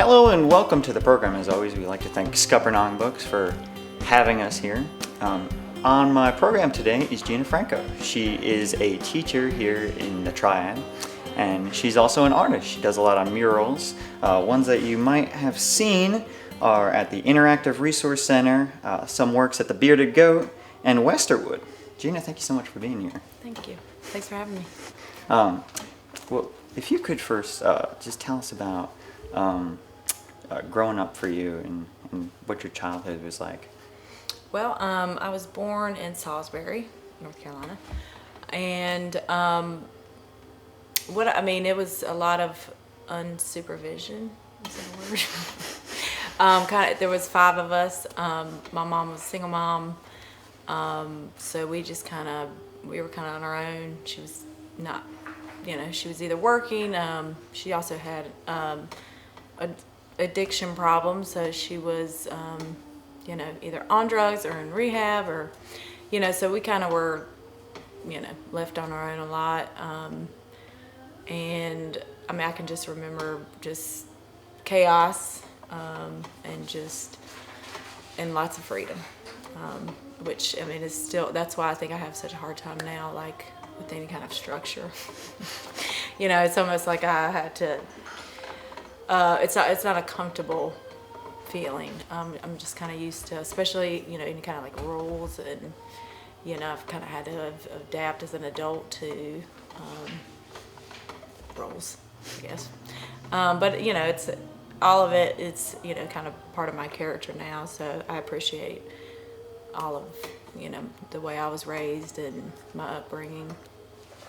Hello and welcome to the program. As always, we like to thank Scuppernong Books for having us here. On my program today is Gina Franco. She is a teacher here in the Triad, and she's also an artist. She does a lot of murals. Ones that you might have seen are at the Interactive Resource Center, some works at the Bearded Goat, and Westerwood. Gina, thank you so much for being here. Thank you. Thanks for having me. Well, if you could first just tell us about growing up for you and what your childhood was like. Well, I was born in Salisbury, North Carolina, and it was a lot of unsupervision. Is that a word? There was 5 of us. My mom was a single mom, so we were kind of on our own. She was not, she was either working. She also had addiction problems, so she was either on drugs or in rehab, or so we kind of were left on our own a lot. And I can just remember just chaos, and lots of freedom, which is still, that's why I think I have such a hard time now, like with any kind of structure. It's almost like I had to it's not a comfortable feeling. I'm just kind of used to, especially any kind of like rules, and I've kind of had to adapt as an adult to rules, I guess. But it's all of it. It's kind of part of my character now. So I appreciate all of the way I was raised and my upbringing.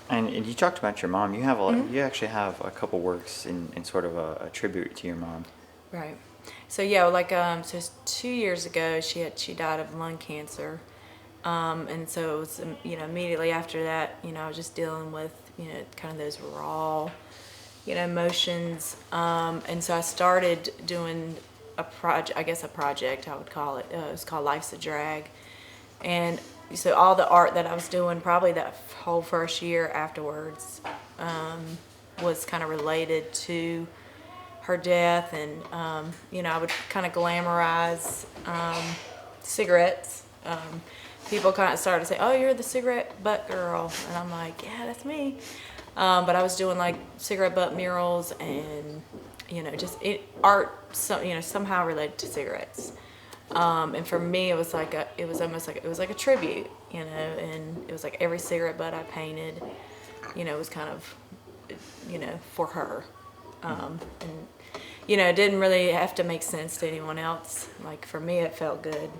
And you talked about your mom. You have you actually have a couple works in sort of a tribute to your mom. Right. So so 2 years ago she died of lung cancer, and so it was immediately after that I was just dealing with kind of those raw emotions, and so I started doing a project I would call it. It was called Life's a Drag, and so all the art that I was doing probably that whole first year afterwards was kind of related to her death, and I would kind of glamorize cigarettes. People kind of started to say, "Oh, you're the cigarette butt girl," and I'm like, "Yeah, that's me." But I was doing like cigarette butt murals and just art, somehow related to cigarettes. And for me, it was almost like a tribute, and it was like every cigarette butt I painted, was kind of, for her. And, it didn't really have to make sense to anyone else. Like for me, it felt good,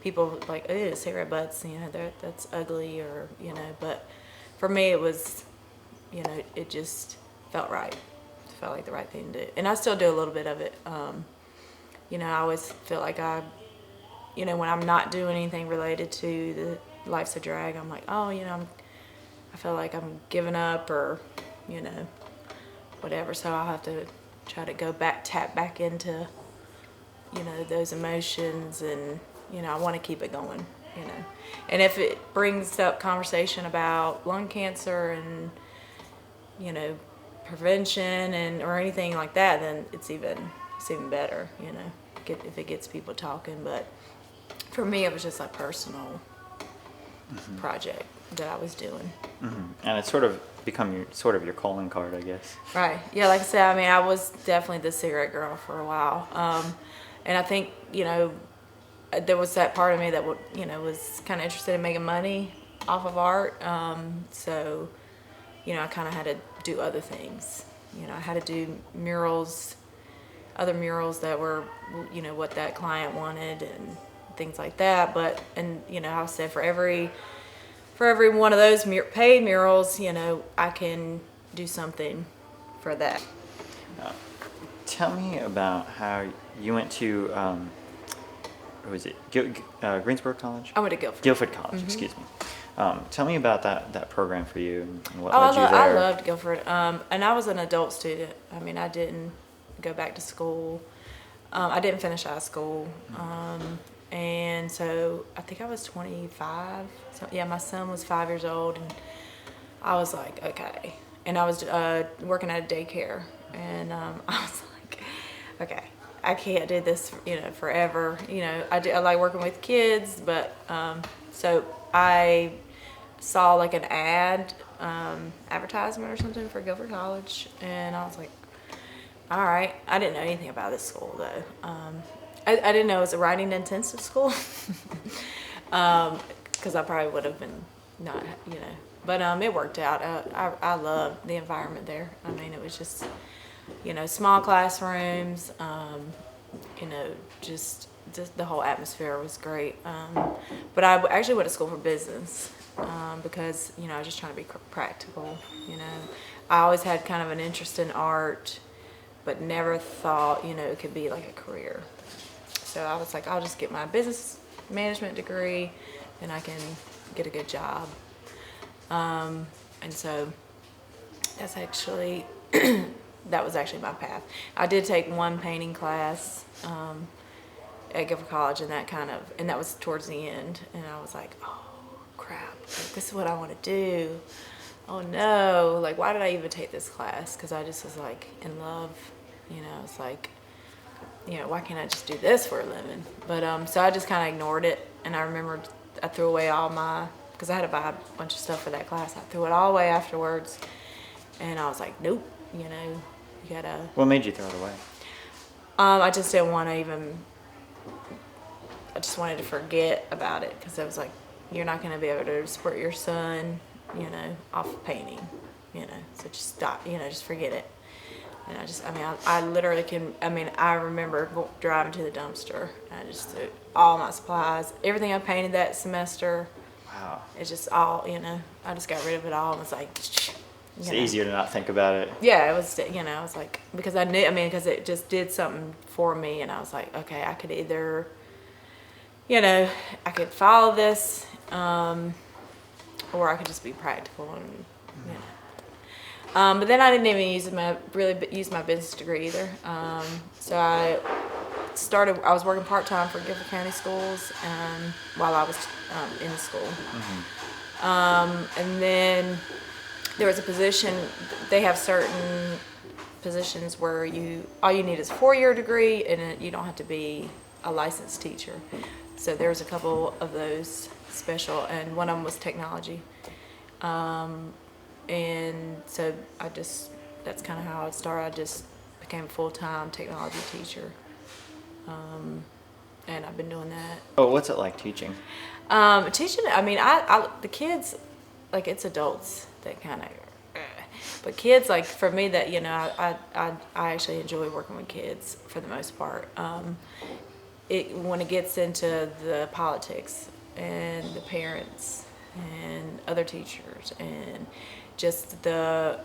people like, oh, cigarette butts, that's ugly, or, but for me, it was, it just felt right. It felt like the right thing to do. And I still do a little bit of it. I always feel like when I'm not doing anything related to the Life's a Drag, I'm like, oh, I feel like I'm giving up, or, whatever. So I'll have to try to tap back into, those emotions, and, I want to keep it going, And if it brings up conversation about lung cancer and, prevention or anything like that, then it's even better, if it gets people talking. But for me, it was just a personal project that I was doing. And it's sort of become your calling card, I guess. Right. Yeah, like I said, I was definitely the cigarette girl for a while. And I think, there was that part of me that was kind of interested in making money off of art. So, I kind of had to do other things. I had to do other murals that were, what that client wanted and things like that. But, I said for every one of those paid murals, I can do something for that. Tell me about how you went to, Greensboro College? I went to Guilford. Guilford College, excuse me. Tell me about that program for you and what led you there. I loved Guilford. And I was an adult student. I didn't go back to school. I didn't finish high school. And so I think I was 25. So yeah, my son was 5 years old, and I was like, okay. And I was working at a daycare, and I was like, okay, I can't do this, forever. I like working with kids, but so I saw like an advertisement or something for Guilford College, and I was like, all right. I didn't know anything about this school though. I didn't know it was a writing intensive school, because I probably would have been not, but it worked out. I loved the environment there. I mean, it was just, small classrooms, just the whole atmosphere was great. But I actually went to school for business, because, I was just trying to be practical, I always had kind of an interest in art, but never thought, it could be like a career. So I was like, I'll just get my business management degree and I can get a good job. And so that's actually, that was actually my path. I did take one painting class at Guilford College, and that was towards the end. And I was like, oh crap, like, this is what I want to do. Oh no, like why did I even take this class? Because I just was like in love, it's like, why can't I just do this for a living? But so I just kind of ignored it, and I remember I threw away all because I had to buy a bunch of stuff for that class. I threw it all away afterwards, and I was like, nope, you gotta. What made you throw it away? I just didn't want to even. I just wanted to forget about it, because I was like, you're not going to be able to support your son, off of painting, so just stop, just forget it. And I literally I remember driving to the dumpster, and I just threw all my supplies, everything I painted that semester. Wow. It's just all, I just got rid of it all and was like, It's easier to not think about it. Yeah, it was, I was like, because I knew, because it just did something for me, and I was like, okay, I could either, I could follow this, or I could just be practical and, but then I didn't even use my business degree either. So I was working part-time for Guilford County Schools while I was in school. And then there was a position, they have certain positions where all you need is a 4-year degree, and you don't have to be a licensed teacher. So there was a couple of those special, and one of them was technology. And so that's kind of how it started. I just became a full-time technology teacher. And I've been doing that. Oh, what's it like teaching? Teaching, the kids, like, it's adults that kind of, but kids, like, for me, that, I actually enjoy working with kids for the most part. When it gets into the politics and the parents and other teachers, and just the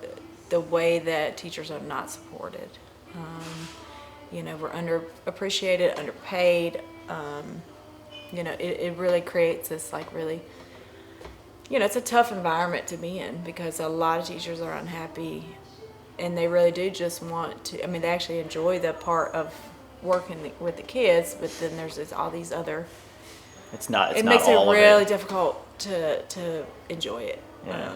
way that teachers are not supported. We're underappreciated, underpaid. It really creates this, like, really, it's a tough environment to be in, because a lot of teachers are unhappy, and they really do just want to, they actually enjoy the part of working with the kids, but then there's all these other. It makes it really difficult to enjoy it. Yeah.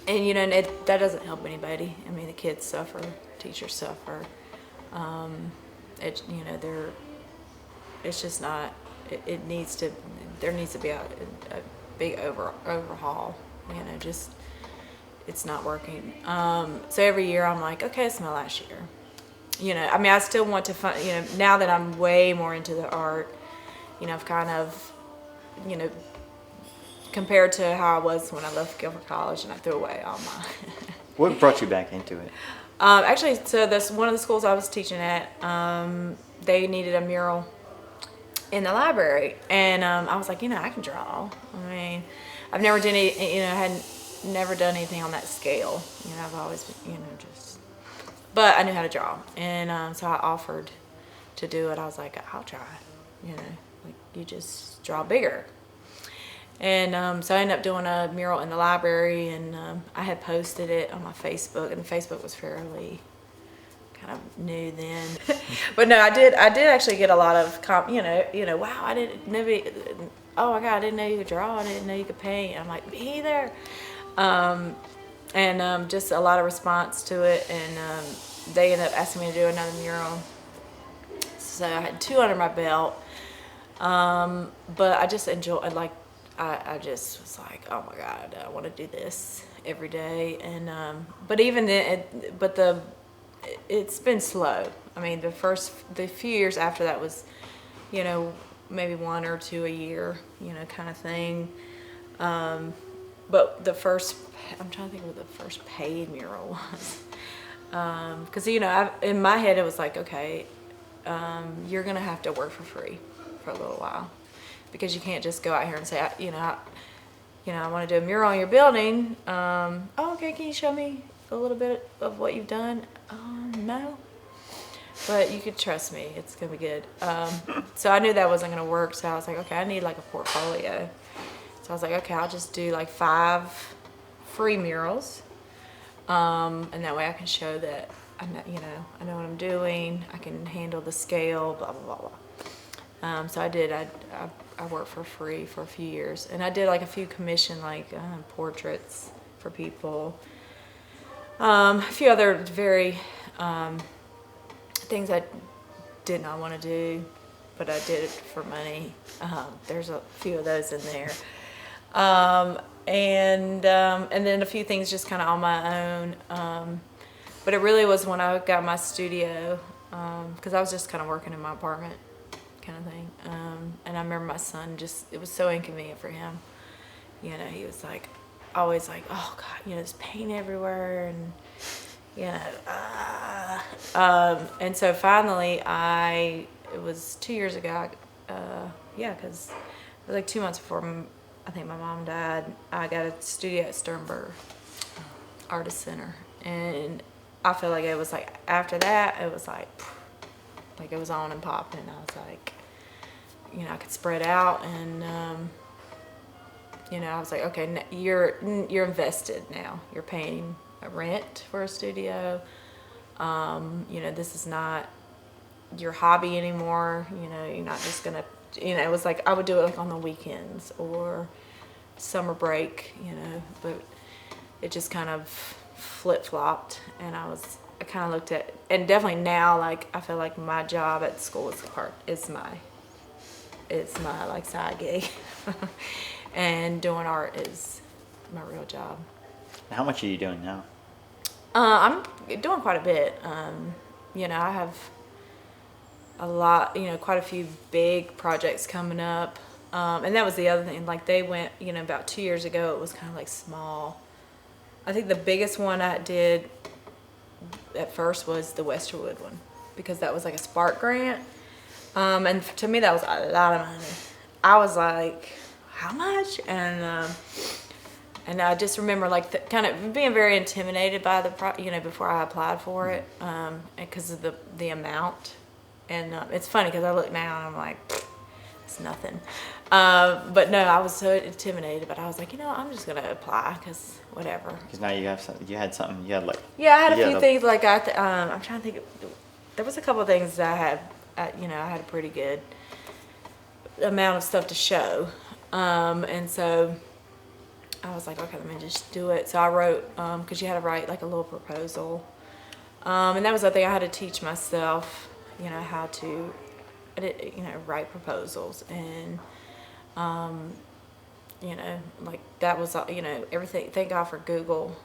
And that doesn't help anybody. The kids suffer, teachers suffer. It's just not. It needs to. There needs to be a big overhaul. Just it's not working. So every year I'm like, okay, it's my last year. I still want to find. Now that I'm way more into the art, I've kind of, compared to how I was when I left Guilford College, and I threw away all my. What brought you back into it? Actually, so this one of the schools I was teaching at, they needed a mural in the library, and I was like, I can draw. I've never done any, had never done anything on that scale. I've always been, but I knew how to draw, and so I offered to do it. I was like, I'll try. Like, you just draw bigger. And so I ended up doing a mural in the library, and I had posted it on my Facebook, and Facebook was fairly kind of new then. But no, I did actually get a lot of wow, I didn't know. Oh my God, I didn't know you could draw. I didn't know you could paint. I'm like, me either. And just a lot of response to it, and they ended up asking me to do another mural So I had 2 under my belt. But I just enjoyed, like, I just was like, oh my God, I want to do this every day. And, but even then, it's been slow. I mean, the few years after that was, you know, maybe 1 or 2 a year, you know, kind of thing. But I'm trying to think of what the first paid mural was. Because, you know, in my head it was like, okay, you're going to have to work for free for a little while. Because you can't just go out here and say, I want to do a mural on your building. Oh, okay, can you show me a little bit of what you've done? No. But you could trust me, it's going to be good. So I knew that wasn't going to work, so I was like, okay, I need like a portfolio. So I was like, okay, I'll just do like 5 free murals. And that way I can show that I know what I'm doing. I can handle the scale, blah, blah, blah, blah. So I did. I worked for free for a few years. And I did like a few commission, like portraits for people. A few other very things I did not want to do, but I did it for money. There's a few of those in there. And then a few things just kind of on my own. But it really was when I got my studio, because I was just kind of working in my apartment kind of thing. And I remember my son it was so inconvenient for him. You know, he was like, always like, oh God, you know, there's paint everywhere. And, you know, and so finally it was 2 years ago, because it was like 2 months before I think my mom died, I got a studio at Sternberg Artist Center. And I feel like it was like, after that, it was like it was on and popping. I was like, you know, I could spread out and, you know, I was like, okay, you're invested now. You're paying a rent for a studio. You know, this is not your hobby anymore. You know, you're not just gonna, you know, it was like I would do it like on the weekends or summer break, you know, but it just kind of flip-flopped. And I kind of looked at, and definitely now, like, I feel like my job at school is my like side gig. And doing art is my real job. How much are you doing now? I'm doing quite a bit. You know, I have a lot, you know, quite a few big projects coming up. And that was the other thing. Like, they went, you know, about 2 years ago, it was kind of like small. I think the biggest one I did at first was the Westerwood one, because that was like a Spark grant. And to me, that was a lot of money. I was like, how much? And I just remember like kind of being very intimidated by you know, before I applied for it, because of the amount. And it's funny because I look now and I'm like, it's nothing. But no, I was so intimidated, but I was like, you know, I'm just gonna apply because whatever. Because now you have something. You had something. You had like. Yeah, I had a few things like I'm trying to think. There was a couple of things that I had. You know, I had a pretty good amount of stuff to show, and so I was like, okay, let me just do it. So I wrote, because you had to write like a little proposal, and that was the thing I had to teach myself. You know, how to, you know, write proposals. And you know, like that was, you know, everything. Thank God for Google.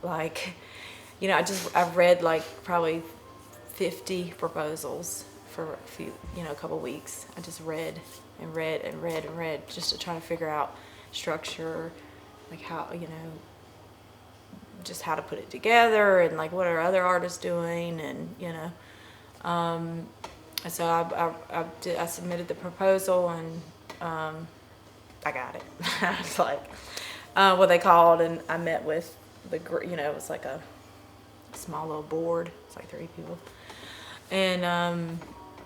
Like, you know, I've read like probably 50 proposals for a few, you know, a couple weeks. I just read and read and read and read just to try to figure out structure, like how, you know, just how to put it together, and like what are other artists doing, and you know. So I submitted the proposal, and I got it. I was like, what they called, and I met with you know, it was like a small little board. It's like 3 people, and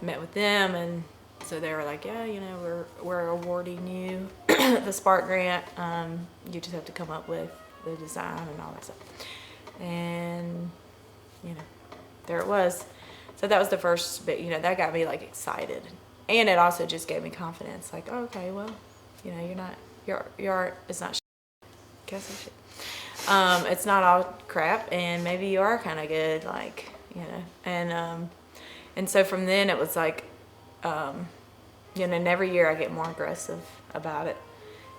met with them, and so they were like, yeah, you know, we're awarding you the Spark grant. You just have to come up with the design and all that stuff. And you know, there it was. So that was the first bit, you know, that got me like excited. And it also just gave me confidence, like, oh, okay, well, you know, your art is not shit. Guess it's shit. It's not all crap, and maybe you are kind of good, like, you know. And And so from then it was like, you know, and every year I get more aggressive about it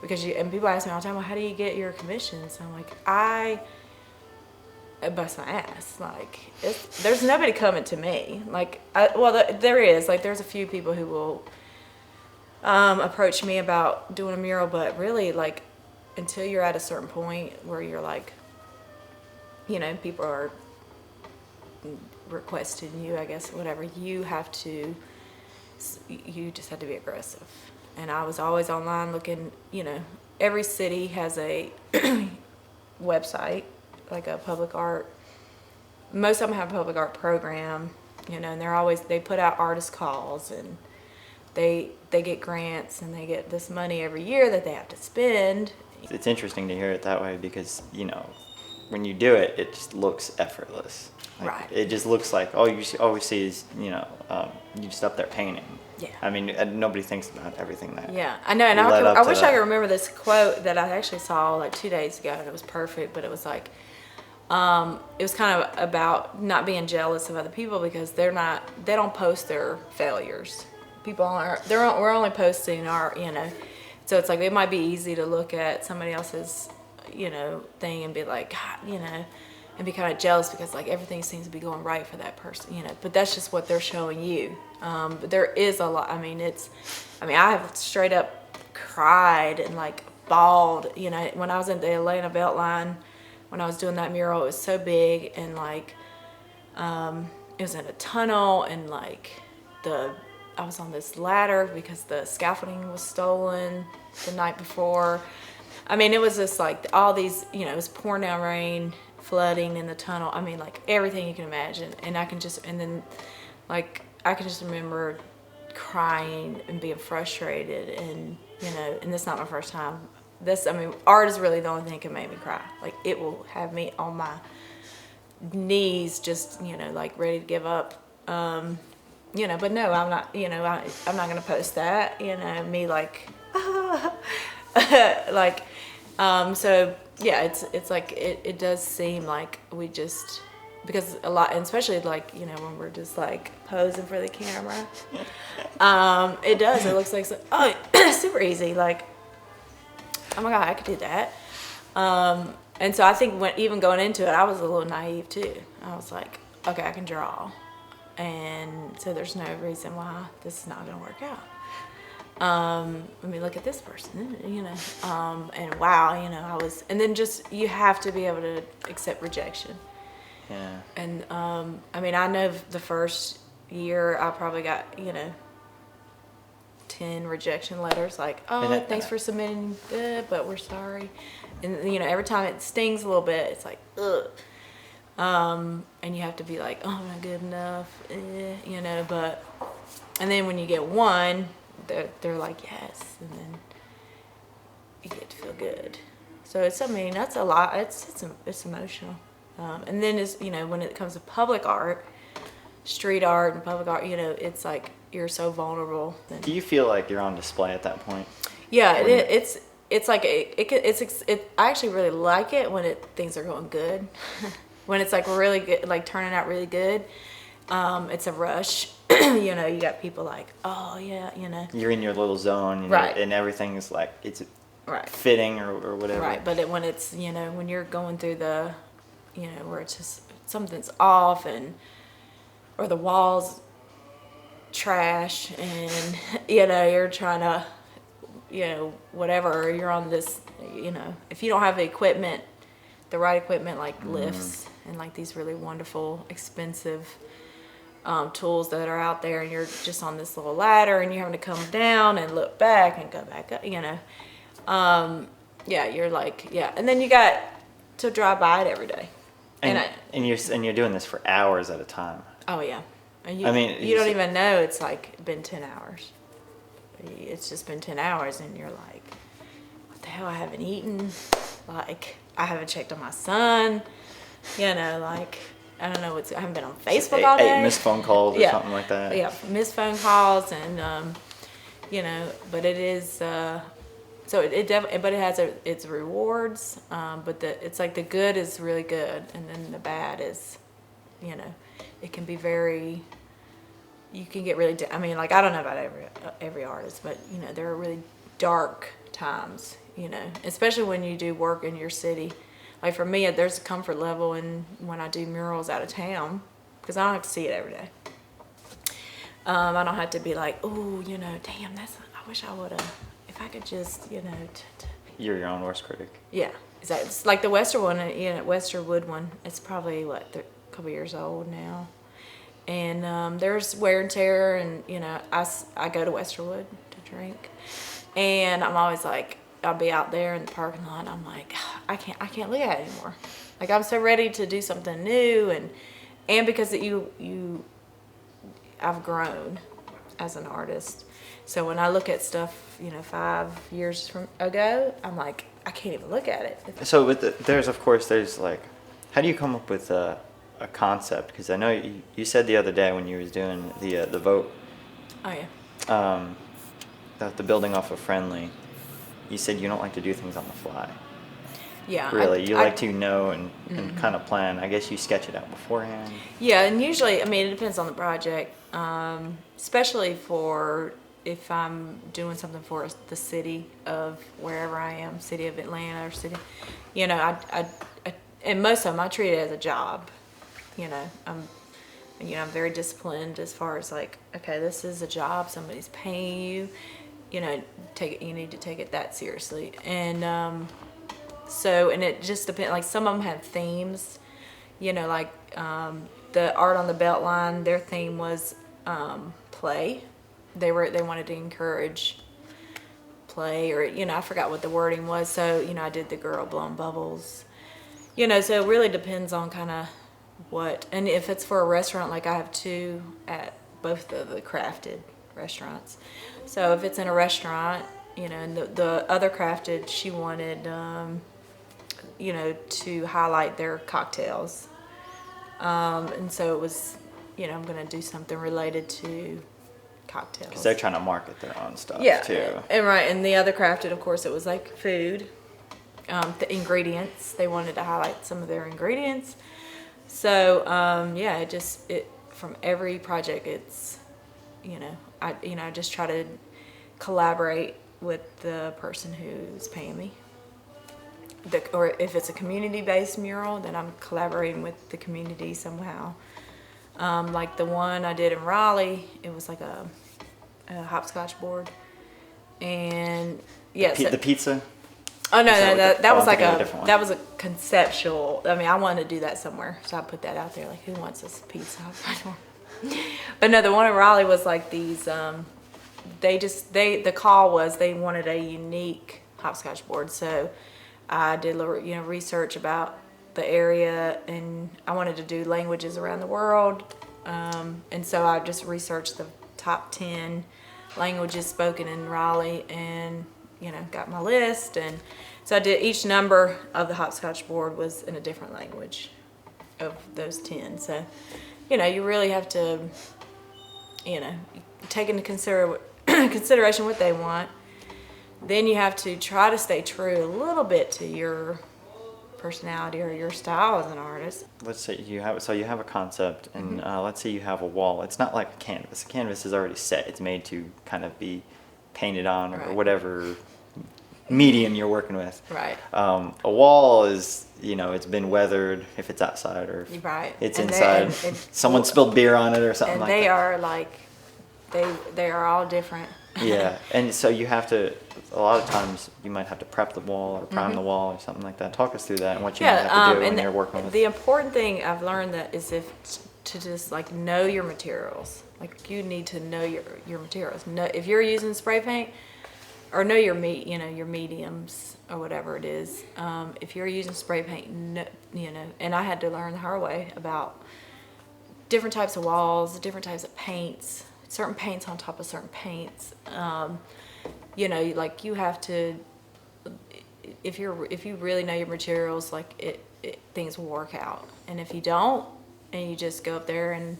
because and people ask me all the time, well, how do you get your commissions? I'm like, I bust my ass. Like, there's nobody coming to me. Like, there is. Like, there's a few people who will approach me about doing a mural, but really, like, until you're at a certain point where you're like, you know, people are requesting you, I guess, whatever, you just have to be aggressive. And I was always online looking, you know, every city has a website, like a public art. Most of them have a public art program, you know, and they put out artist calls, and they get grants, and they get this money every year that they have to spend. It's interesting to hear it that way because, you know, when you do it, it just looks effortless. Like, right. It just looks like all you always see is, you know, you just up there painting. Yeah. I mean, nobody thinks about everything that. Yeah, I know, and I wish I could remember this quote that I actually saw like 2 days ago, and it was perfect, but it was like, it was kind of about not being jealous of other people because they don't post their failures. We're only posting our, you know, so it's like it might be easy to look at somebody else's, you know, thing and be like, God, you know, and be kind of jealous because like everything seems to be going right for that person, you know, but that's just what they're showing you. But there is a lot. I mean, I have straight up cried and like bawled, you know, when I was in the Atlanta Beltline, when I was doing that mural. It was so big, and like, it was in a tunnel, and like I was on this ladder because the scaffolding was stolen the night before. I mean, it was just like all these, you know, it was pouring down rain, flooding in the tunnel. I mean, like everything you can imagine. And I can just remember crying and being frustrated, and, you know, and this is not my first time. Art is really the only thing that can make me cry. Like, it will have me on my knees, just, you know, like ready to give up. You know, but no, I'm not, you know, I'm not going to post that, you know, me like, like, so yeah, it's like, it does seem like we just, because a lot, and especially like, you know, when we're just like posing for the camera, it looks like, super easy. Like, oh my God, I could do that. And so I think even going into it, I was a little naive too. I was like, okay, I can draw. And so there's no reason why this is not going to work out. I mean, look at this person, you know, and wow, you know, and then just, you have to be able to accept rejection. Yeah. And, I mean, I know the first year I probably got, you know, 10 rejection letters, like, thanks for submitting, but we're sorry. And, you know, every time it stings a little bit, it's like, ugh. And you have to be like, oh, I'm not good enough, you know, and then when you get one, they're like, yes, and then you get to feel good. So that's a lot. It's emotional. And then you know, when it comes to public art, street art and public art, you know, it's like you're so vulnerable. Do you feel like you're on display at that point? Yeah, it's like I actually really like it when things are going good. When it's like really good, like turning out really good, it's a rush. You know, you got people like, oh yeah, you know. You're in your little zone, right? And everything is like it's right, fitting or whatever. Right, but when it's, you know, when you're going through the, you know, where it's just something's off or the walls trash, and you know you're trying to, you know, whatever, or you're on this, you know, if you don't have the right equipment like lifts and like these really wonderful expensive tools that are out there, and you're just on this little ladder and you're having to come down and look back and go back up, you know, yeah, you're like, yeah, and then you got to drive by it every day, and you're doing this for hours at a time. Oh yeah, and you don't even know it's like been 10 hours. It's just been 10 hours, and you're like, what the hell? I haven't eaten, like I haven't checked on my son, you know, like I don't know I haven't been on Facebook all day. 8 missed phone calls or something like that. Yeah, missed phone calls, and you know, but it is so it definitely, but it has its rewards, but it's like the good is really good, and then the bad is, you know, it can be very you can get really, I mean, like, I don't know about every artist, but, you know, there are really dark times, you know, especially when you do work in your city. Like, for me, there's a comfort level in when I do murals out of town, because I don't have to see it every day. I don't have to be like, oh, you know, damn, I wish I would have, if I could just, you know. You're your own worst critic. Yeah, exactly. It's like the Wester one, you know, Westerwood one, it's probably, a couple years old now. And there's wear and tear, and, you know, I go to Westerwood to drink. And I'm always like, I'll be out there in the parking lot, and I'm like, I can't look at it anymore. Like, I'm so ready to do something new, and because I've grown as an artist. So when I look at stuff, you know, 5 years ago, I'm like, I can't even look at it. So there's like, how do you come up with a concept? Because I know you said the other day when you was doing the vote. Oh yeah. The building off of Friendly, you said you don't like to do things on the fly. Yeah. Really, you like to know and kind of plan. I guess you sketch it out beforehand. Yeah, and usually, I mean, it depends on the project, especially if I'm doing something for the city of wherever I am, city of Atlanta or city, you know, I and most of them I treat it as a job. You know, I'm very disciplined as far as like, okay, this is a job, somebody's paying you, you know, you need to take it that seriously. And so, and it just depends, like some of them have themes, you know, like the Art on the Beltline, their theme was play. They wanted to encourage play, or, you know, I forgot what the wording was. So, you know, I did the girl blowing bubbles, you know, so it really depends on kind of what, and if it's for a restaurant, like I have 2 at both of the crafted restaurants. So if it's in a restaurant, you know, and the other crafted, she wanted, you know, to highlight their cocktails. And so it was, you know, I'm going to do something related to cocktails. Because they're trying to market their own stuff, yeah, too. And right, and the other crafted, of course, it was like food, the ingredients. They wanted to highlight some of their ingredients. So yeah, it from every project, it's, you know, I just try to collaborate with the person who's paying me. Or if it's a community-based mural, then I'm collaborating with the community somehow. Like the one I did in Raleigh, it was like a hopscotch board, and yeah, The pizza. Oh no, that was like that was a conceptual. I mean, I wanted to do that somewhere, so I put that out there. Like, who wants this pizza? But no, the one in Raleigh was like these. The call was they wanted a unique hopscotch board, so I did research about the area, and I wanted to do languages around the world, and so I just researched the top 10 languages spoken in Raleigh, and got my list, and so I did each number of the hopscotch board was in a different language of those 10. So, you really have to, take into consideration what they want. Then you have to try to stay true a little bit to your personality or your style as an artist. Let's say you have a concept, and let's say you have a wall. It's not like a canvas. A canvas is already set. It's made to kind of be painted on, or Right. whatever medium you're working with. Right. A wall is, it's been weathered if it's outside, or if Right. it's And inside. Someone spilled beer on it or something And like they that. are like, they are all different. Yeah, and so you have to, a lot of times you might have to prep the wall or prime the wall or something like that. Talk us through that and what you might have to do when you're working with. The important thing I've learned that is to just like know your materials. Like, you need to know your materials. Know if you're using spray paint, or know your your mediums or whatever it is. If you're using spray paint, and I had to learn the hard way about different types of walls, different types of paints, certain paints on top of certain paints. Like, you have to, if you really know your materials, like things will work out. And if you don't, and you just go up there and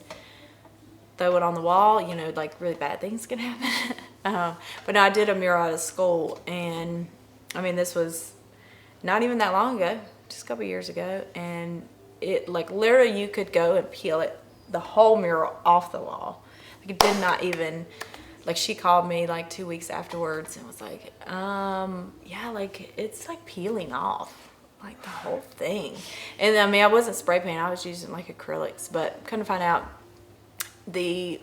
throw it on the wall, like, really bad things can happen. But no, I did a mural out of school, and I mean, this was not even that long ago, just a couple years ago, and it, like, literally you could go and peel it, the whole mural off the wall. Like it did not even, like she called me like 2 weeks afterwards and was like, yeah, like it's like peeling off, like the whole thing. And I mean, I wasn't spray paint, I was using like acrylics, but couldn't find out the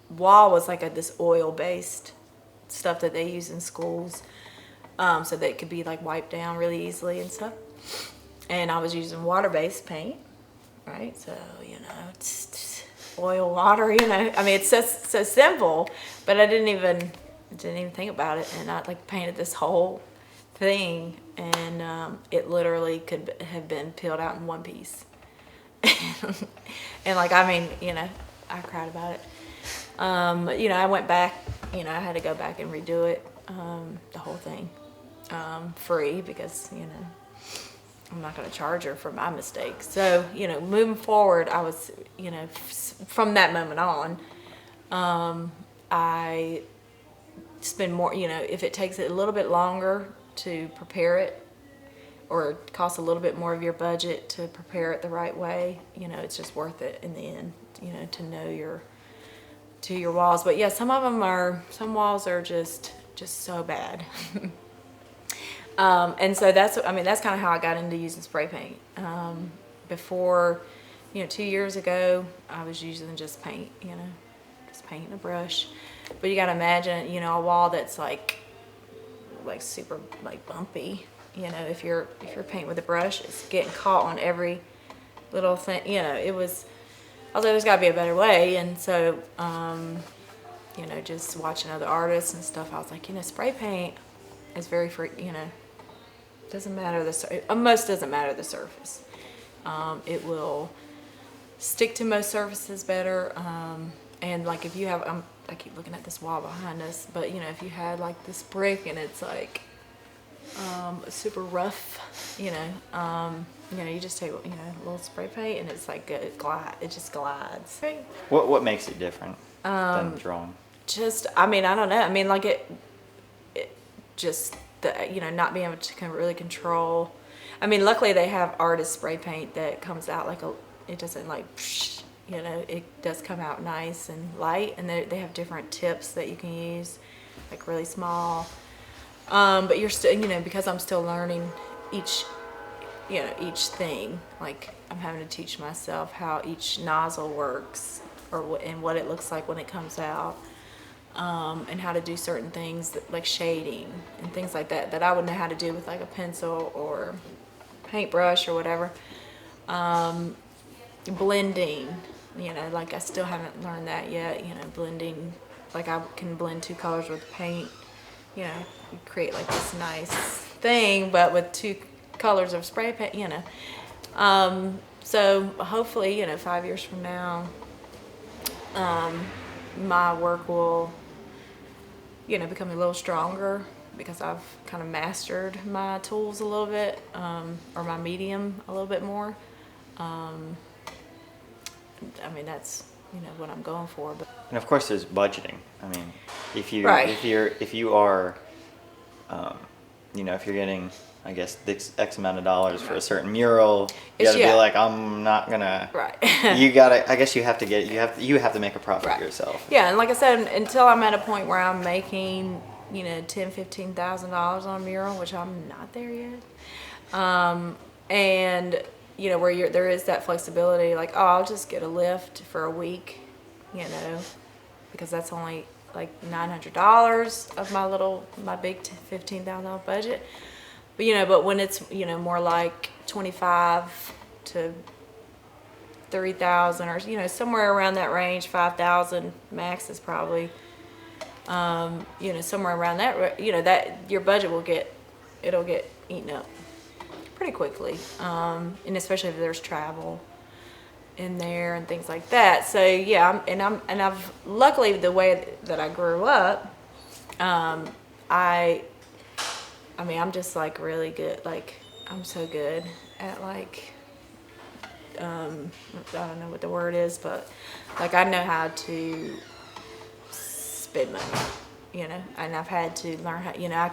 wall was like this oil-based stuff that they use in schools, so that it could be like wiped down really easily and stuff. And I was using water-based paint, right? So, you know, it's oil, water, you know. I mean, it's so simple, but I didn't even think about it. And I like painted this whole thing, and it literally could have been peeled out in one piece. And like, I mean, you know, I cried about it. You know, I went back, you know, I had to go back and redo it, the whole thing, free, because, you know, I'm not going to charge her for my mistake. So, you know, moving forward, I was, you know, from that moment on, I spend more, you know, if it takes a little bit longer to prepare it, or it costs a little bit more of your budget to prepare it the right way, you know, it's just worth it in the end, you know, to know your walls. But yeah, some walls are just so bad. And so that's kind of how I got into using spray paint. Before, you know, 2 years ago, I was using just paint, you know, just paint and a brush. But you got to imagine, you know, a wall that's like super like bumpy. You know, if you're painting with a brush, it's getting caught on every little thing. You know, I was like, there's got to be a better way. And so, you know, just watching other artists and stuff, I was like, you know, spray paint is very free. You know, doesn't matter most doesn't matter the surface. It will stick to most surfaces better. And like if you have, I keep looking at this wall behind us, but you know, if you had like this brick and it's like super rough, you know, you just take, you know, a little spray paint and it's like it just glides. What makes it different than drawing? Just, I mean, I don't know. I mean, like it just the, you know, not being able to really control. I mean, luckily they have artist spray paint that comes out like it doesn't like, you know, it does come out nice and light, and they have different tips that you can use, like really small. But you're still, you know, because I'm still learning each thing, like I'm having to teach myself how each nozzle works, and what it looks like when it comes out, and how to do certain things like shading and things like that I would know how to do with like a pencil or paintbrush or whatever. Blending, you know, like I still haven't learned that yet, you know, blending, like I can blend two colors with paint, you know, you create like this nice thing, but with two colors of spray paint, you know. So hopefully, you know, 5 years from now, my work will, you know, become a little stronger because I've kind of mastered my tools a little bit, or my medium a little bit more. I mean, that's, you know, what I'm going for. But And of course, there's budgeting. I mean, if you Right. if you are, you know, if you're getting, I guess, this X amount of dollars for a certain mural, you gotta be like, I'm not gonna. Right. You gotta. I guess you have to get. You have to make a profit Right. yourself. Yeah, and like I said, until I'm at a point where I'm making, you know, $10,000-$15,000 on a mural, which I'm not there yet, and you know, where there is that flexibility, like, oh, I'll just get a lift for a week, you know, because that's only like $900 of my big $15,000 budget. But you know, but when it's, you know, more like 25 to 30,000, or you know, somewhere around that range, 5,000 max is probably, you know, somewhere around that, you know, that your budget it'll get eaten up pretty quickly, and especially if there's travel in there and things like that. So yeah, I've luckily, the way that I grew up, I mean, I'm just like really good. Like I'm so good at like, I don't know what the word is, but like I know how to spend money, you know, and I've had to learn how, you know,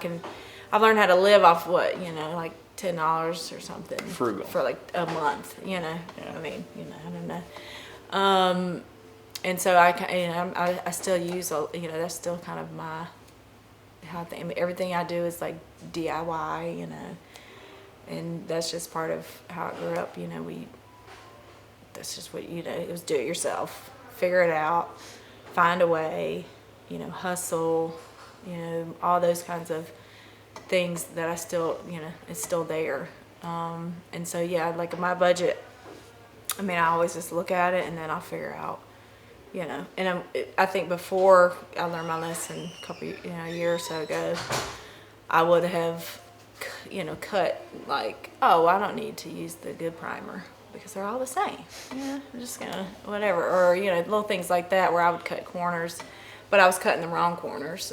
I've learned how to live off what, you know, like $10 or something. Frugal. For like a month, you know. Yeah. I mean, you know, I don't know. And so I still use, that's still kind of how I think. I mean, everything I do is like DIY, and that's just part of how I grew up. That's just what, it was do it yourself, figure it out, find a way, hustle, all those kinds of things that I still, it's still there. And so, yeah, like my budget, I mean, I always just look at it and then I'll figure out, and I think before I learned my lesson a year or so ago, I would have, cut like, oh, I don't need to use the good primer because they're all the same. Yeah, I'm just gonna, whatever. Or, little things like that where I would cut corners, but I was cutting the wrong corners.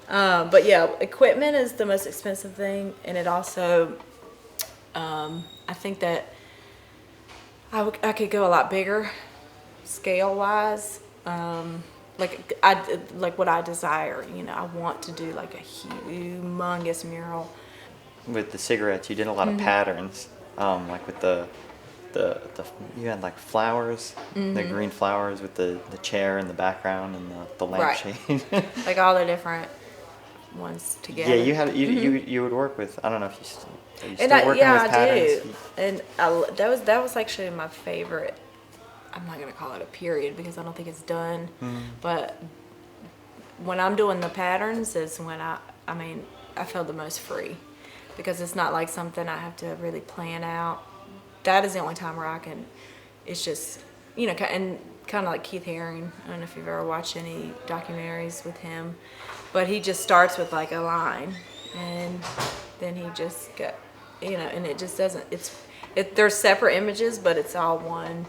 But yeah, equipment is the most expensive thing. And it also, I think that I could go a lot bigger scale wise. Like what I desire, I want to do like a humongous mural. With the cigarettes, you did a lot of patterns, like with the you had like flowers, the green flowers with the chair in the background and the lampshade. Like all the different ones together. Yeah, you would work with, I don't know if are you still working with patterns? I do. And that was actually my favorite. I'm not gonna call it a period because I don't think it's done. But when I'm doing the patterns is when I feel the most free, because it's not like something I have to really plan out. That is the only time where I can. It's just, and kind of like Keith Haring. I don't know if you've ever watched any documentaries with him, but he just starts with like a line, and then he just and it just doesn't. There's separate images, but it's all one.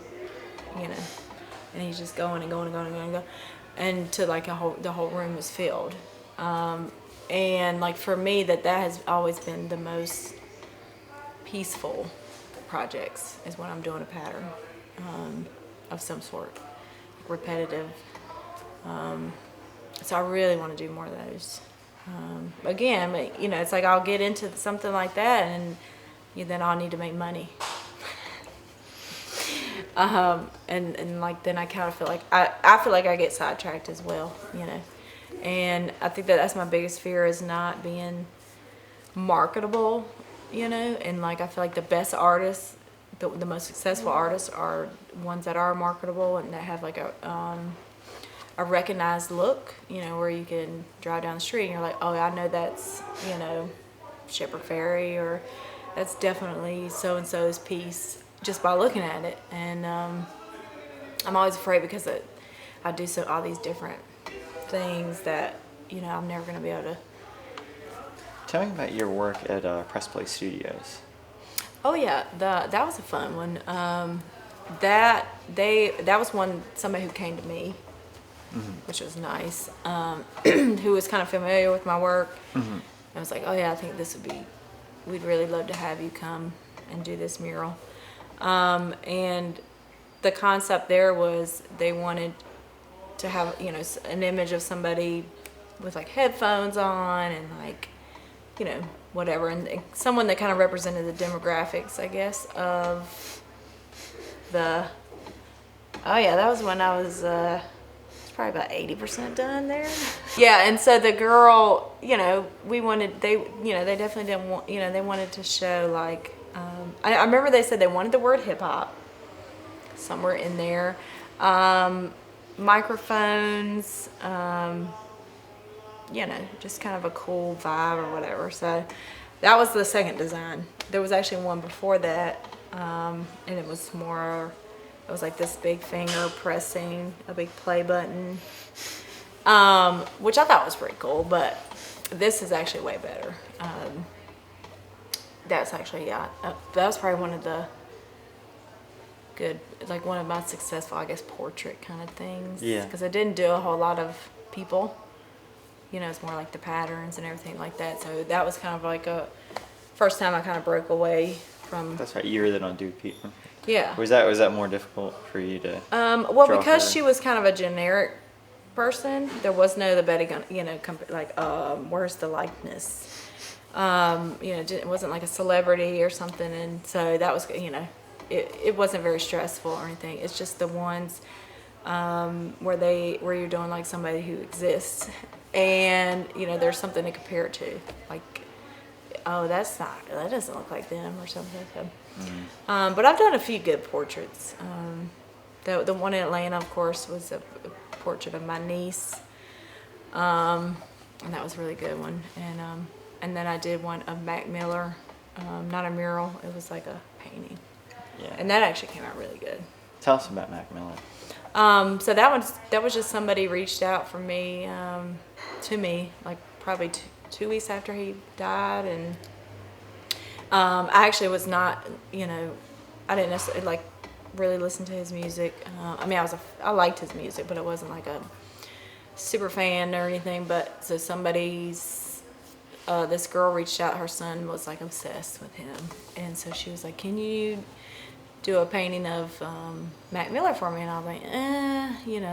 And he's just going and going and going and going and going, and to like the whole room is filled. And like for me, that has always been the most peaceful projects is when I'm doing a pattern of some sort, repetitive. So I really want to do more of those. Again, it's like I'll get into something like that, and then I'll need to make money. And like then I kind of feel like I feel like I get sidetracked as well, and I think that's my biggest fear is not being marketable, and like I feel like the best artists, the most successful artists are ones that are marketable and that have like a recognized look, where you can drive down the street and you're like, oh, I know that's Shepherd Ferry, or that's definitely so and so's piece, just by looking at it. And I'm always afraid because I do all these different things that I'm never going to be able to. Tell me about your work at Press Play Studios. Oh yeah, that was a fun one. That was somebody who came to me, which was nice, who was kind of familiar with my work. I was like, oh yeah, I think we'd really love to have you come and do this mural. And the concept there was they wanted to have, an image of somebody with like headphones on and like, whatever. And someone that kind of represented the demographics, I guess, of that was when I was, it's probably about 80% done there. Yeah. And so the girl, they definitely didn't want, they wanted to show like, I remember they said they wanted the word hip hop somewhere in there, microphones, just kind of a cool vibe or whatever. So that was the second design. There was actually one before that, and it was like this big finger pressing a big play button, which I thought was pretty cool, but this is actually way better. That's actually, that was probably one of the good, like one of my successful, I guess, portrait kind of things. Yeah. Because I didn't do a whole lot of people. It's more like the patterns and everything like that. So that was kind of like a first time I kind of broke away from. That's right. You really don't do people. Yeah. Was that more difficult for you to? Well, because she was kind of a generic person, there was no the Betty Gun, like where's the likeness? It wasn't like a celebrity or something, and so that was, it wasn't very stressful or anything. It's just the ones where you're doing like somebody who exists, and there's something to compare it to, like, oh, that doesn't look like them or something. So, but I've done a few good portraits. The one in Atlanta, of course, was a portrait of my niece, and that was a really good one. And then I did one of Mac Miller, not a mural. It was like a painting. Yeah. And that actually came out really good. Tell us about Mac Miller. So that was just somebody reached out for me, to me, like probably 2 weeks after he died, and I actually was not, I didn't necessarily like really listen to his music. I mean, I liked his music, but it wasn't like a super fan or anything. But so this girl reached out. Her son was like obsessed with him, and so she was like, "Can you do a painting of Mac Miller for me?" And I was like,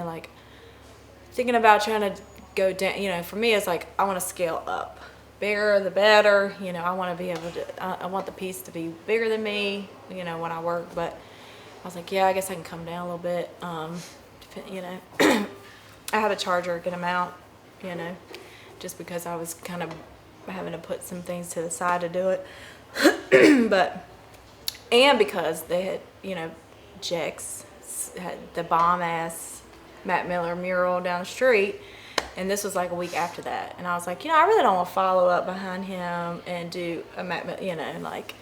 like thinking about trying to go down. For me, it's like I want to scale up. Bigger the better. I want to be able to. I want the piece to be bigger than me. When I work, but I was like, yeah, I guess I can come down a little bit. I had to charge her a good amount. Just because I was kind of having to put some things to the side to do it, and because they had, Jex had the bomb ass Matt Miller mural down the street, and this was like a week after that, and I was like, I really don't want to follow up behind him and do a Matt, like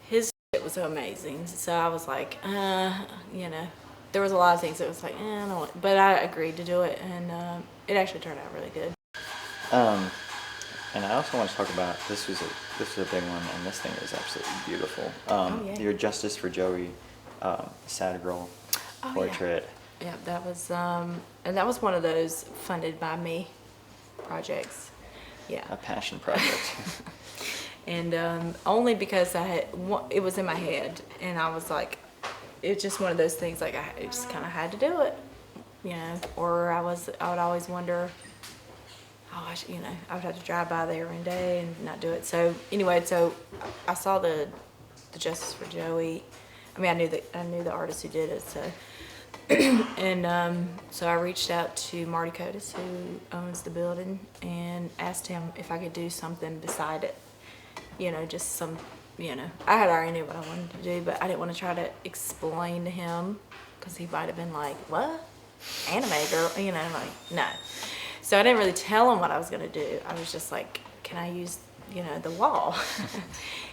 his shit was so amazing. So I was like, there was a lot of things that was like, I don't want, but I agreed to do it, and it actually turned out really good. And I also want to talk about this was a big one, and this thing is absolutely beautiful. Yeah. Your Justice for Joey, sad girl portrait. Yeah, that was and that was one of those funded by me projects. Yeah. A passion project. And only because it was in my head, and I was like, it's just one of those things, like I just kind of had to do it, or I would always wonder, I would have to drive by there one day and not do it. So anyway, I saw the Justice for Joey. I mean, I knew the artist who did it, so and so I reached out to Marty Cotis, who owns the building, and asked him if I could do something beside it. Just some, I had already knew what I wanted to do, but I didn't want to try to explain to him, because he might have been like, what? Anime girl? Like, no. So I didn't really tell him what I was going to do. I was just like, can I use, the wall?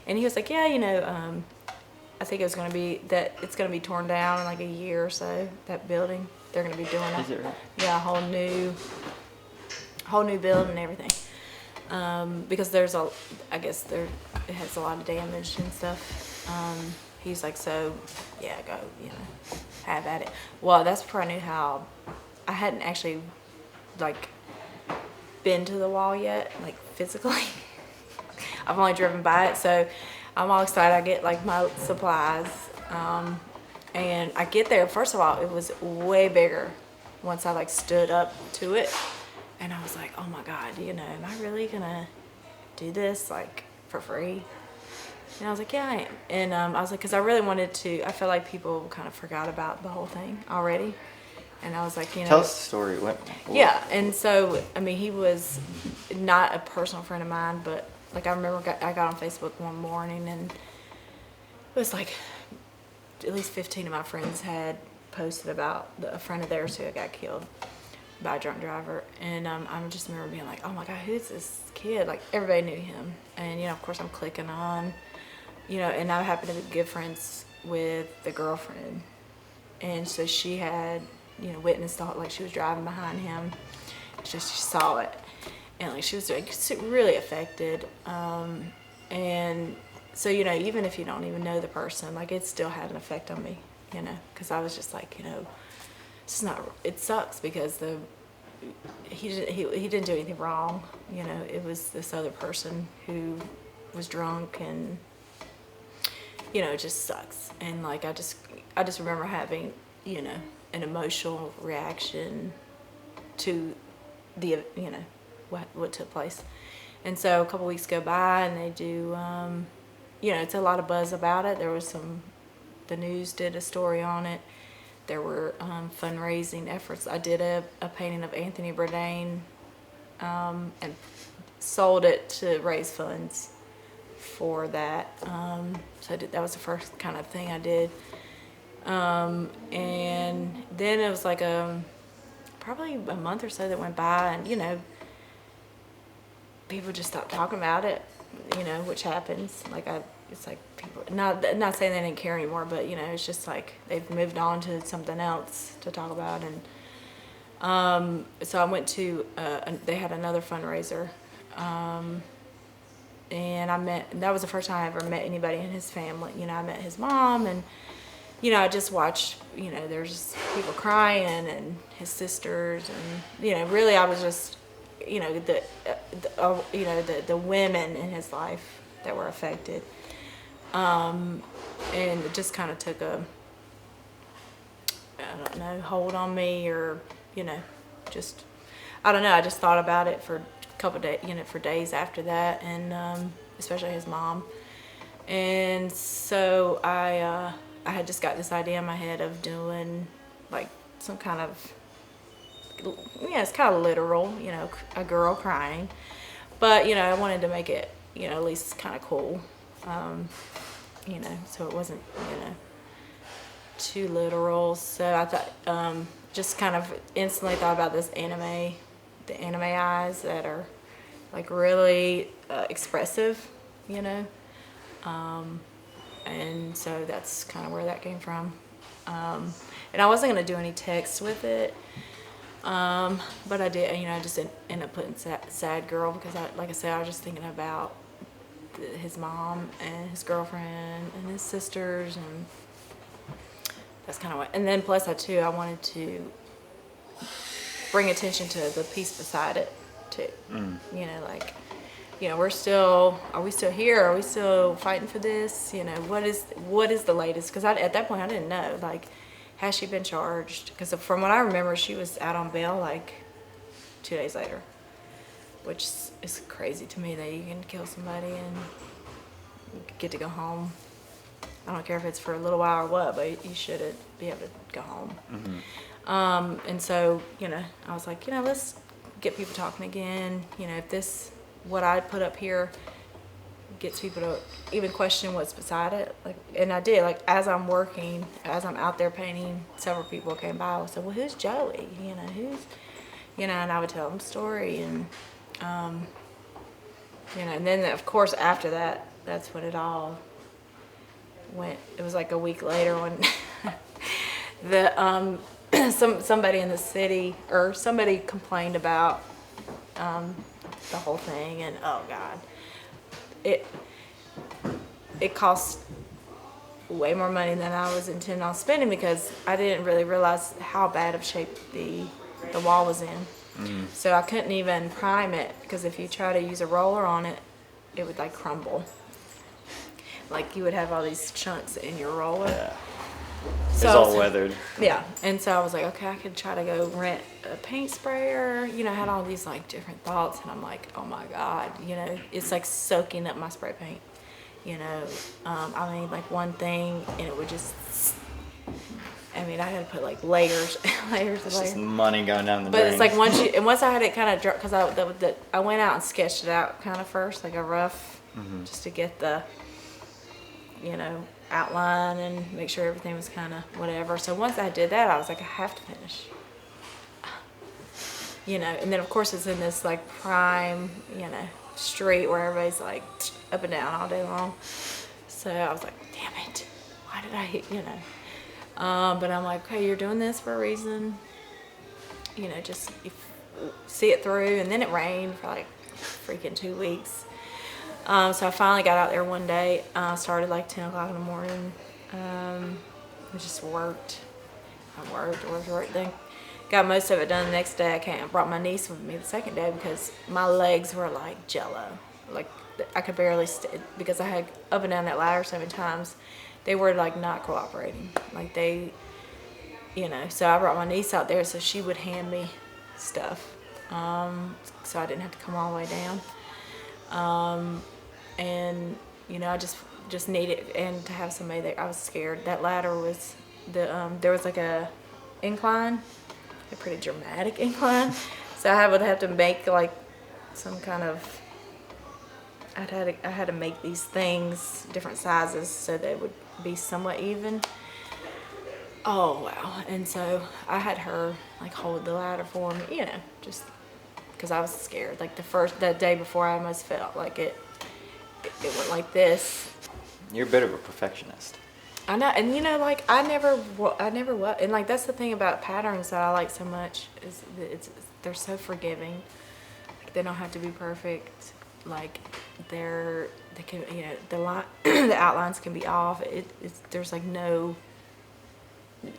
And he was like, yeah, I think it's going to be torn down in like a year or so, that building. They're going to be doing it. Is it right? Yeah, a whole new building and everything. Because it has a lot of damage and stuff. He's like, so yeah, go, have at it. Well, that's before I knew how. I hadn't actually like been to the wall yet, like physically. I've only driven by it, so I'm all excited. I get like my supplies, and I get there. First of all, it was way bigger once I like stood up to it, and I was like, oh my God, am I really gonna do this like for free? And I was like, yeah, I am. And I was like, because I really wanted to. I felt like people kind of forgot about the whole thing already. And I was like, Tell us the story. What? Yeah, and so, I mean, he was not a personal friend of mine, but, like, I remember I got on Facebook one morning, and it was, like, at least 15 of my friends had posted about a friend of theirs who had got killed by a drunk driver. And I just remember being like, oh, my God, who's this kid? Like, everybody knew him. And, of course, I'm clicking on, and I happened to be good friends with the girlfriend. And so she had... witnessed like she was driving behind him. She saw it, and like she was like really affected. And so even if you don't even know the person, like it still had an effect on me, because I was just like, it's not. It sucks because he didn't do anything wrong. It was this other person who was drunk, and it just sucks. And like I just remember having an emotional reaction to the what took place. And so a couple weeks go by, and they do it's a lot of buzz about it. There was the news did a story on it. there were fundraising efforts. I did a painting of Anthony Bourdain and sold it to raise funds for that. So that was the first kind of thing I did. And then it was like probably a month or so that went by, and people just stopped talking about it, which happens. It's like people not saying they didn't care anymore, but it's just like they've moved on to something else to talk about. And so I went to they had another fundraiser, and that was the first time I ever met anybody in his family. I met his mom, and I just watched, there's people crying and his sisters, and really I was just the women in his life that were affected, and it just kind of took a, I don't know, hold on me, or just, I don't know, I just thought about it for a couple days, for days after that, and especially his mom. And so I had just got this idea in my head of doing like some kind of, it's kind of literal, a girl crying, but I wanted to make it, at least kind of cool, so it wasn't, too literal. So I thought, just kind of instantly thought about the anime eyes that are like really expressive, and so that's kind of where that came from. And I wasn't going to do any text with it, but I did, I just ended up putting sad girl, because like I said, I was just thinking about his mom and his girlfriend and his sisters, and that's kind of what, and then plus I wanted to bring attention to the piece beside it too. Are we still here? Are we still fighting for this? What is the latest? Because at that point I didn't know, like, has she been charged? Because from what I remember, she was out on bail like 2 days later, which is crazy to me that you can kill somebody and get to go home. I don't care if it's for a little while or what, but you should be able to go home. Mm-hmm. And so, I was like, let's get people talking again. If what I put up here gets people to even question what's beside it, like, and I did, like, as I'm out there painting, several people came by and said, well, who's Joey? And I would tell them the story, and, and then of course after that, that's when it all went. It was like a week later when somebody in the city, or somebody complained about the whole thing, and oh God, it cost way more money than I was intending on spending, because I didn't really realize how bad of shape the wall was in. Mm. So I couldn't even prime it, because if you try to use a roller on it, it would like crumble. Like you would have all these chunks in your roller. Yeah. So it's all weathered. Yeah, and so I was like, okay, I could try to go rent a paint sprayer. I had all these like different thoughts, and I'm like, oh my God, it's like soaking up my spray paint. I mean, like one thing, and it would just. I mean, I had to put like layers, layers of layers. Just money going down the drain. But it's like once I had it kind of dry, because I went out and sketched it out kind of first, like a rough, mm-hmm. just to get the, outline and make sure everything was kind of whatever. So once I did that, I was like, I have to finish. And then of course it's in this like prime, street where everybody's like up and down all day long. So I was like, damn it, why did I hit, but I'm like, okay, you're doing this for a reason. Just see it through. And then it rained for like freaking 2 weeks. So I finally got out there one day. Started like 10 o'clock in the morning. I just worked. I worked. Then got most of it done the next day. I brought my niece with me the second day, because my legs were like jello. Like I could barely because I had up and down that ladder so many times. They were like not cooperating. Like they, so I brought my niece out there so she would hand me stuff. So I didn't have to come all the way down. And, I just needed, and to have somebody there. I was scared. That ladder was, there was like a incline, a pretty dramatic incline. So I would have to make like some kind of, I had to make these things different sizes so they would be somewhat even. Oh wow. And so I had her like hold the ladder for me, you know, just because I was scared. Like that day before, I almost felt like it went like this. You're a bit of a perfectionist. I know, and you know, like I never was, and like that's the thing about patterns that I like so much is that they're so forgiving. Like, they don't have to be perfect. Like they can, you know, the line, the outlines can be off. There's like no.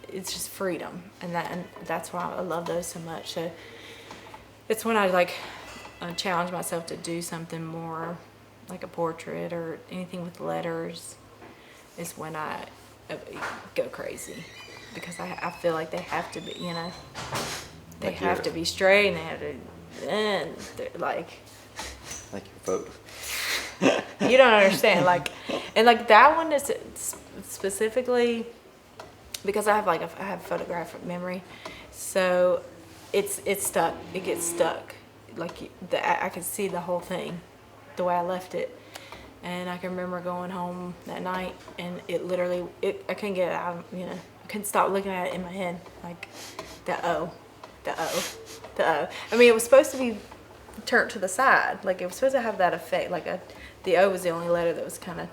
It's just freedom, and that's why I love those so much. So it's when I like challenge myself to do something more like a portrait or anything with letters. Is when I go crazy, because I feel like they have to be, you know, they like have to be straight, and they have to, and like your vote. you don't understand, like, and like that one is specifically because I have photographic memory, so it's stuck. It gets stuck. Like I can see the whole thing, the way I left it. And I can remember going home that night, and it literally, I couldn't get it out, you know, I couldn't stop looking at it in my head, like, the O. I mean, it was supposed to be turned to the side, like, it was supposed to have that effect, like, the O was the only letter that was kind of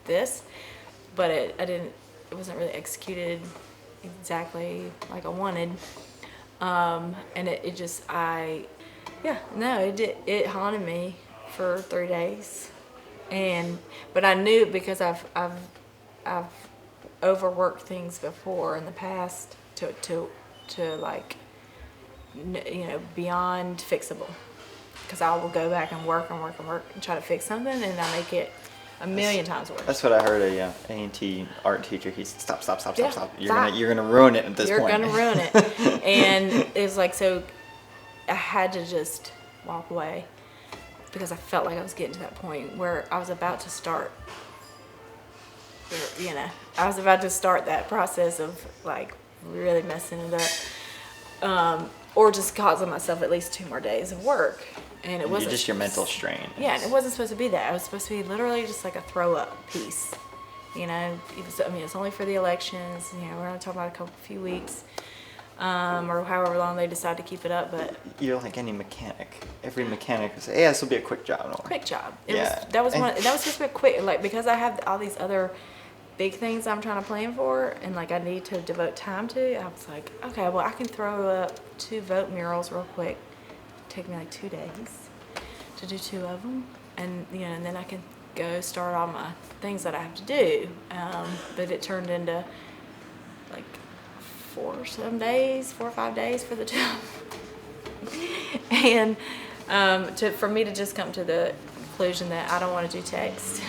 this, but it wasn't really executed exactly like I wanted, and it haunted me for 3 days. But I knew, because I've overworked things before in the past to like, you know, beyond fixable. Because I will go back and work and try to fix something, and I make it a million times worse. That's what I heard a A&T art teacher. He said, stop. Yeah, You're gonna ruin it at this point. You're gonna ruin it. And it's like, so I had to just walk away, because I felt like I was getting to that point where I was about to start, you know, that process of like really messing it up, or just causing myself at least 2 more days of work. And it wasn't just your mental strain. Yeah, and it wasn't supposed to be that. It was supposed to be literally just like a throw up piece. You know, it's only for the elections. You know, we're gonna talk about a few weeks. Or however long they decide to keep it up, but you're like any mechanic. Every mechanic will say, "Yeah, this will be a quick job." No. Quick job. That was supposed to be a quick, like, because I have all these other big things I'm trying to plan for, and like I need to devote time to. I was like, okay, well I can throw up 2 vote murals real quick. Take me like 2 days to do 2 of them, and you know, and then I can go start all my things that I have to do. But it turned into like 4 or 5 days for the job. And for me to just come to the conclusion that I don't want to do text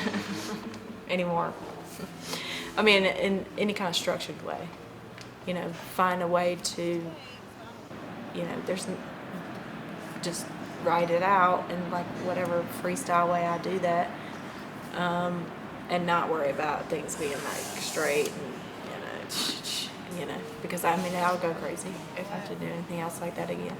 anymore. I mean, in any kind of structured way. You know, find a way to, you know, just write it out in like whatever freestyle way I do that, and not worry about things being like straight and, you know, because I mean, I'll go crazy if I have to do anything else like that again.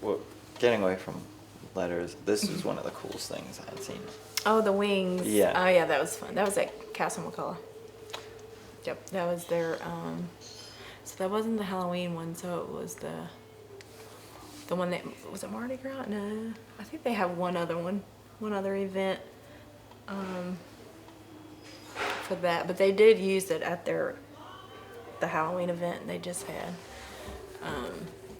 Well, getting away from letters, this is one of the coolest things I had seen. Oh, the wings. Yeah. Oh, yeah, that was fun. That was at Castle McCullough. Yep, that was their, so that wasn't the Halloween one, so it was the one that, was it Mardi Gras? No, I think they have one other event, for that, but they did use it at the Halloween event they just had.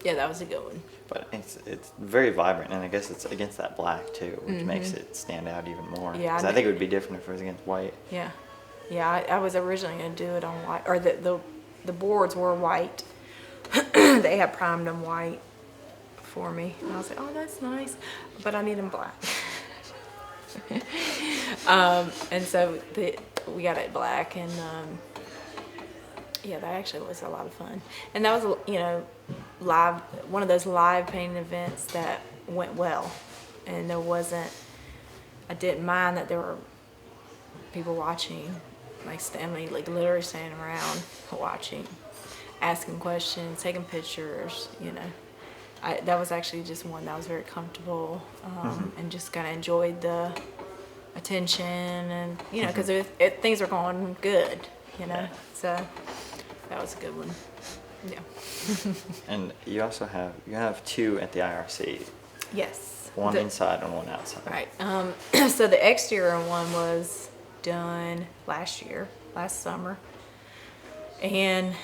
Yeah, that was a good one. But it's very vibrant, and I guess it's against that black too, which makes it stand out even more. Yeah, 'Cause I think it would be different if it was against white. Yeah, I was originally going to do it on white, or the boards were white. They had primed them white, for me. And I was like, oh, that's nice, but I need them black. And so we got it black, and yeah, that actually was a lot of fun. And that was, you know, one of those live painting events that went well. And I didn't mind that there were people watching, like literally standing around watching, asking questions, taking pictures, you know. That was actually just one that was very comfortable, and just kind of enjoyed the attention, and, you know, because things were going good, you know. So that was a good one. Yeah. And you have two at the IRC. Yes. One inside and one outside. Right. So the exterior one was done last summer, and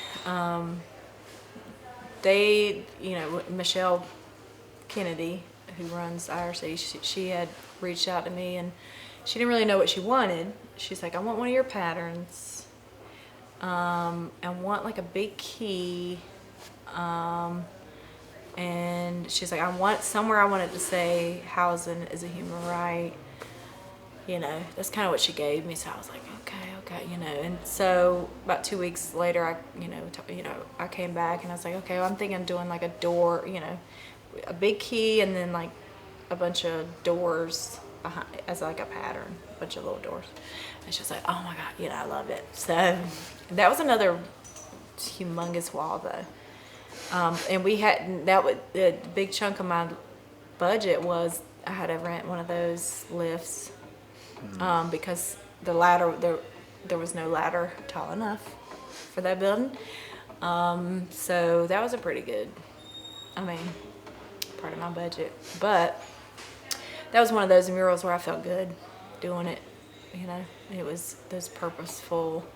they, you know, Michelle Kennedy, who runs IRC, she had reached out to me, and she didn't really know what she wanted. She's like, I want one of your patterns, and want like a big key, and she's like, I want it to say housing is a human right. You know, that's kind of what she gave me. So I was like, okay, you know. And so about 2 weeks later, I came back, and I was like, okay, well, I'm thinking of doing like a door, you know, a big key, and then like a bunch of doors behind as like a pattern, a bunch of little doors. And she's like, oh my God, you know, I love it. So that was another humongous wall though. And we had the big chunk of my budget was I had to rent one of those lifts, because the ladder there was no ladder tall enough for that building. So that was a pretty good, part of my budget. But that was one of those murals where I felt good doing it. You know, it was those purposeful,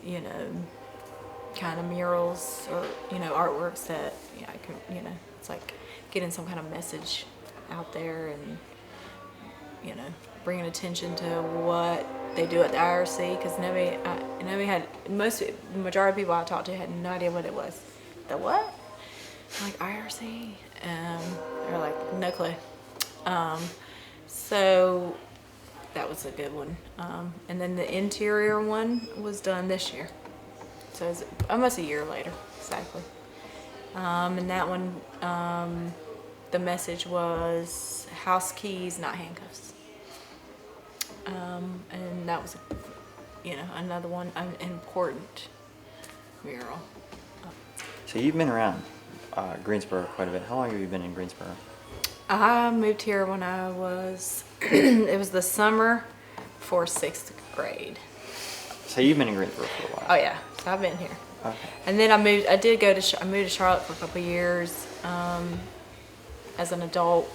you know, kind of murals or, you know, artworks that, yeah, I can, you know, it's like getting some kind of message out there, and, you know, bringing attention to what they do at the IRC, because the majority of people I talked to had no idea what it was. The what? I'm like, IRC? They're like, no clue. So that was a good one. And then the interior one was done this year. So it's almost a year later, exactly. And that one, the message was house keys, not handcuffs. And that was, you know, another one, an important mural. So you've been around Greensboro quite a bit. How long have you been in Greensboro? I moved here when I was, it was the summer before 6th grade. So you've been in Greensboro for a while. Oh yeah, so I've been here. Okay. And then I moved to Charlotte for a couple of years, as an adult,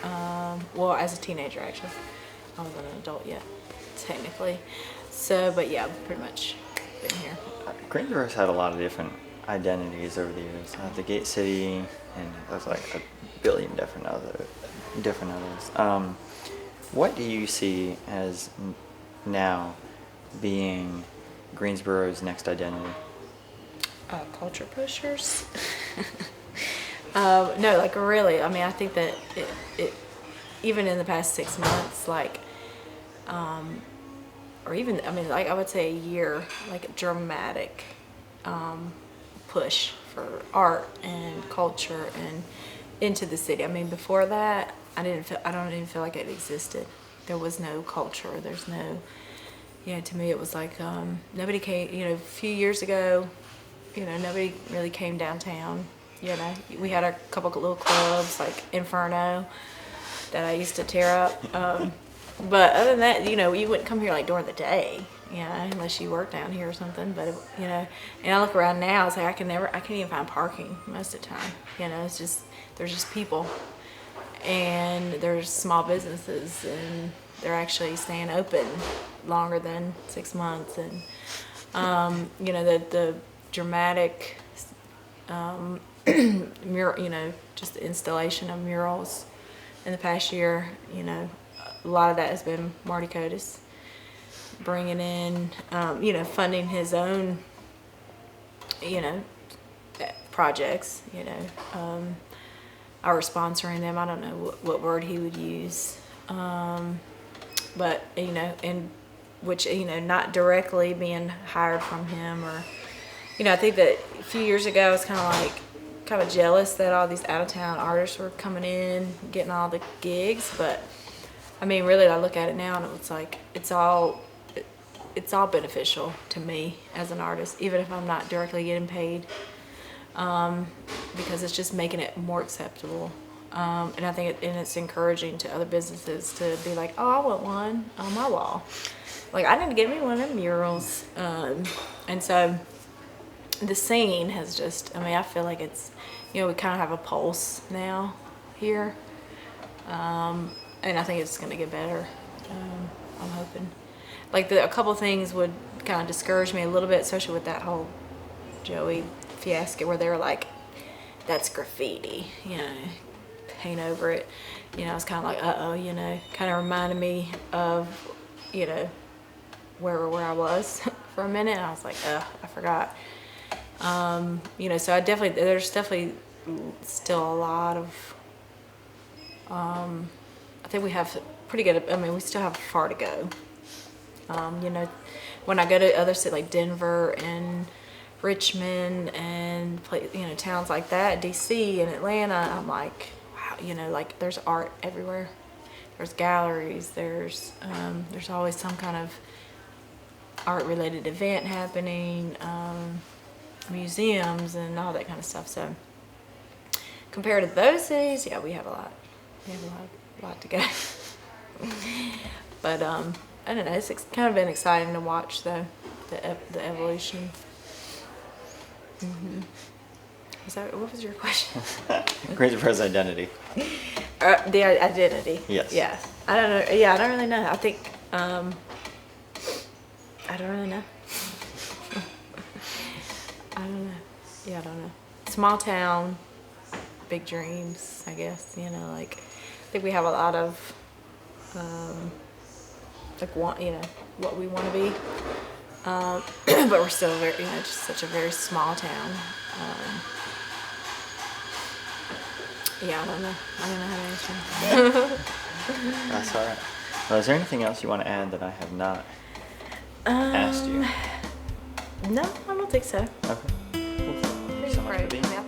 well, as a teenager actually. I wasn't an adult yet, technically. So, but yeah, I've pretty much been here. Greensboro's had a lot of different identities over the years. The Gate City, and there's like a billion different others. What do you see as now being Greensboro's next identity? Culture pushers. No, like really. I mean, I think that it even in the past 6 months, like, or even, I mean, like I would say a year, like a dramatic push for art and culture and into the city. I mean, before that, I don't even feel like it existed. There was no culture. There's no, you know, to me it was like nobody came, you know, a few years ago, you know, nobody really came downtown. You know, we had a couple of little clubs like Inferno that I used to tear up. But other than that, you know, you wouldn't come here like during the day, you know, unless you work down here or something. But, you know, and I look around now, it's like I can't even find parking most of the time. You know, it's just, there's just people. And there's small businesses, and they're actually staying open longer than 6 months. And, you know, the dramatic mural, you know, just the installation of murals in the past year, you know, a lot of that has been Marty Codis bringing in, you know, funding his own, you know, projects, you know, I were sponsoring them. I don't know what word he would use, but you know, and which, you know, not directly being hired from him, or, you know, I think that a few years ago I was kind of jealous that all these out of town artists were coming in, getting all the gigs, but I mean, really, I look at it now and it's like it's all beneficial to me as an artist, even if I'm not directly getting paid, because it's just making it more acceptable. And I think it's encouraging to other businesses to be like, oh, I want one on my wall. Like, I need to get me one of them murals. And so the scene has just, I mean, I feel like it's, you know, we kind of have a pulse now here. And I think it's going to get better. I'm hoping. Like, a couple of things would kind of discourage me a little bit, especially with that whole Joey fiasco where they were like, that's graffiti, you know, paint over it. You know, I was kind of like, uh-oh, you know, kind of reminded me of, you know, where I was for a minute. And I was like, I forgot. You know, so there's definitely still a lot of, I think we have pretty good, I mean, we still have far to go. You know, when I go to other cities like Denver and Richmond and you know, towns like that, DC and Atlanta, I'm like, wow, you know, like there's art everywhere. There's galleries, there's always some kind of art related event happening, museums and all that kind of stuff. So compared to those cities, yeah, we have a lot to go. But I don't know, it's kind of been exciting to watch though, the evolution. What was your question? Greensboro's identity. The identity. Yes. Yeah. I don't know. Yeah, I don't really know. I think I don't really know. I don't know. Yeah, I don't know. Small town, big dreams, I guess. You know, like I think we have a lot of you know, what we want to be. But we're still very, you know, just such a very small town. Yeah, I don't know how to answer. That's all right. Well, is there anything else you want to add that I have not asked you? No, I don't think so. Okay. Cool. Thank you so much for being here.